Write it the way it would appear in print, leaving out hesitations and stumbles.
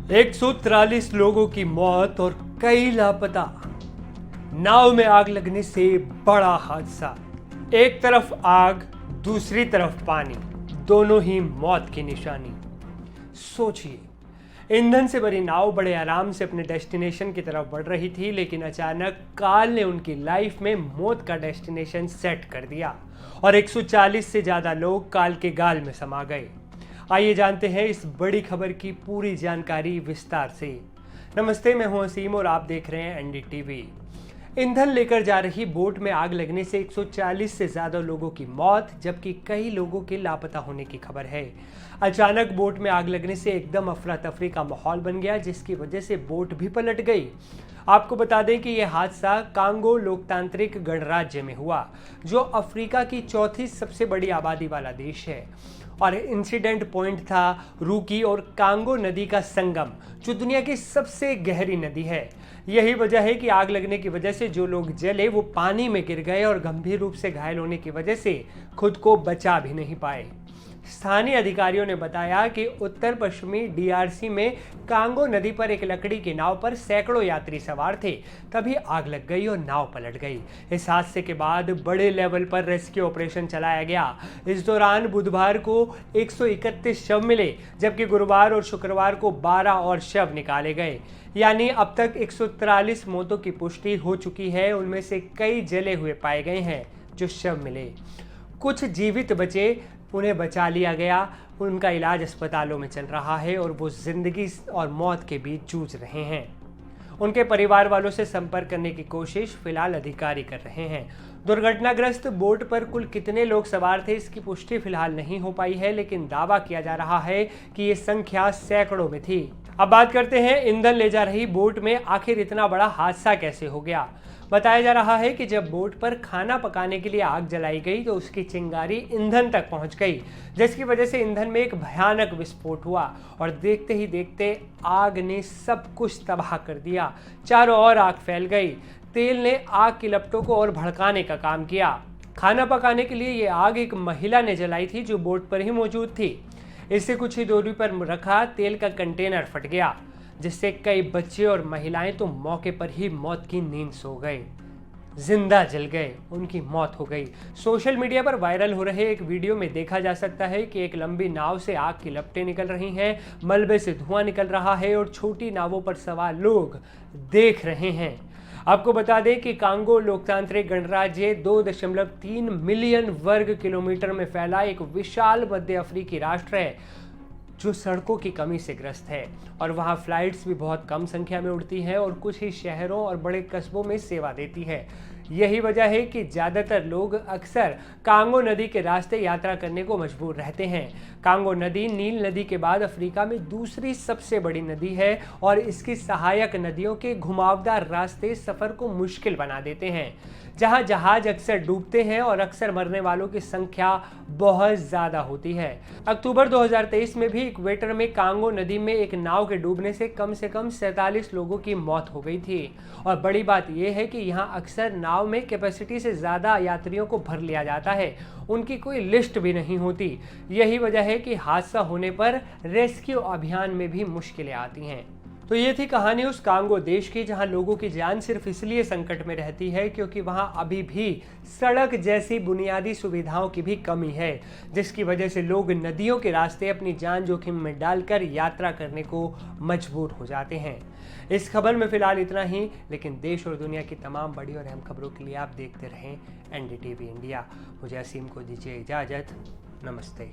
143 लोगों की मौत और कई लापता। नाव में आग लगने से बड़ा हादसा। एक तरफ आग, दूसरी तरफ पानी, दोनों ही मौत की निशानी। सोचिए, ईंधन से भरी नाव बड़े आराम से अपने डेस्टिनेशन की तरफ बढ़ रही थी, लेकिन अचानक काल ने उनकी लाइफ में मौत का डेस्टिनेशन सेट कर दिया और 140 से ज्यादा लोग काल के गाल में समा गए। आइए जानते हैं इस बड़ी खबर की पूरी जानकारी विस्तार से। नमस्ते, मैं हूं असीम और आप देख रहे हैं एनडीटीवी। ईंधन लेकर जा रही बोट में आग लगने से 140 से ज्यादा लोगों की मौत, जबकि कई लोगों के लापता होने की खबर है। अचानक बोट में आग लगने से एकदम अफरा तफरी का माहौल बन गया, जिसकी वजह से बोट भी पलट गई। आपको बता दें कि यह हादसा कांगो लोकतांत्रिक गणराज्य में हुआ, जो अफ्रीका की चौथी सबसे बड़ी आबादी वाला देश है। और इंसिडेंट पॉइंट था रूकी और कांगो नदी का संगम, जो दुनिया की सबसे गहरी नदी है। यही वजह है कि आग लगने की वजह से जो लोग जले वो पानी में गिर गए और गंभीर रूप से घायल होने की वजह से खुद को बचा भी नहीं पाए। स्थानीय अधिकारियों ने बताया कि उत्तर पश्चिमी डीआरसी में कांगो नदी पर एक लकड़ी की नाव पर सैकड़ों यात्री सवार थे, तभी आग लग गई और नाव पलट गई। इस हादसे के बाद बड़े लेवल पर रेस्क्यू ऑपरेशन चलाया गया। इस दौरान बुधवार को 131 शव मिले, जबकि गुरुवार और शुक्रवार को 12 और शव निकाले गए। यानी अब तक 143 मौतों की पुष्टि हो चुकी है। उनमें से कई जले हुए पाए गए हैं जो शव मिले। कुछ जीवित बचे, उन्हें बचा लिया गया। उनका इलाज अस्पतालों में चल रहा है और वो जिंदगी और मौत के बीच जूझ रहे हैं। उनके परिवार वालों से संपर्क करने की कोशिश फिलहाल अधिकारी कर रहे हैं। दुर्घटनाग्रस्त बोट पर कुल कितने लोग सवार थे, इसकी पुष्टि फिलहाल नहीं हो पाई है, लेकिन दावा किया जा रहा है कि ये संख्या सैकड़ों में थी। अब बात करते हैं ईंधन ले जा रही बोट में आखिर इतना बड़ा हादसा कैसे हो गया। बताया जा रहा है कि जब बोट पर खाना पकाने के लिए आग जलाई गई तो उसकी चिंगारी ईंधन तक पहुंच गई, जिसकी वजह से ईंधन में एक भयानक विस्फोट हुआ और देखते ही देखते आग ने सब कुछ तबाह कर दिया। चारों ओर आग फैल गई। तेल ने आग की लपटों को और भड़काने का काम किया। खाना पकाने के लिए ये आग एक महिला ने जलाई थी, जो बोट पर ही मौजूद थी। इससे कुछ ही दूरी पर रखा तेल का कंटेनर फट गया, जिससे कई बच्चे और महिलाएं तो मौके पर ही मौत की नींद सो गए, जिंदा जल गए, उनकी मौत हो गई। सोशल मीडिया पर वायरल हो रहे एक वीडियो में देखा जा सकता है कि एक लंबी नाव से आग की लपटें निकल रही हैं, मलबे से धुआं निकल रहा है और छोटी नावों पर सवार लोग देख रहे हैं। आपको बता दें कि कांगो लोकतांत्रिक गणराज्य 2.3 मिलियन वर्ग किलोमीटर में फैला एक विशाल मध्य अफ्रीकी राष्ट्र है, जो सड़कों की कमी से ग्रस्त है और वहाँ फ्लाइट्स भी बहुत कम संख्या में उड़ती हैं और कुछ ही शहरों और बड़े कस्बों में सेवा देती है। यही वजह है कि ज़्यादातर लोग अक्सर कांगो नदी के रास्ते यात्रा करने को मजबूर रहते हैं। कांगो नदी नील नदी के बाद अफ्रीका में दूसरी सबसे बड़ी नदी है और इसकी सहायक नदियों के घुमावदार रास्ते सफ़र को मुश्किल बना देते हैं। जहां जहाज अक्सर डूबते हैं और अक्सर मरने वालों की संख्या बहुत ज़्यादा होती है। अक्टूबर 2023 में भी इक्वेटर में कांगो नदी में एक नाव के डूबने से कम 47 लोगों की मौत हो गई थी। और बड़ी बात यह है कि यहाँ अक्सर नाव में कैपेसिटी से ज़्यादा यात्रियों को भर लिया जाता है, उनकी कोई लिस्ट भी नहीं होती। यही वजह है कि हादसा होने पर रेस्क्यू अभियान में भी मुश्किलें आती हैं। तो ये थी कहानी उस कांगो देश की, जहां लोगों की जान सिर्फ इसलिए संकट में रहती है क्योंकि वहां अभी भी सड़क जैसी बुनियादी सुविधाओं की भी कमी है, जिसकी वजह से लोग नदियों के रास्ते अपनी जान जोखिम में डालकर यात्रा करने को मजबूर हो जाते हैं। इस खबर में फिलहाल इतना ही, लेकिन देश और दुनिया की तमाम बड़ी और अहम खबरों के लिए आप देखते रहें एनडीटीवी इंडिया। मुझे असीम को दीजिए इजाज़त। नमस्ते।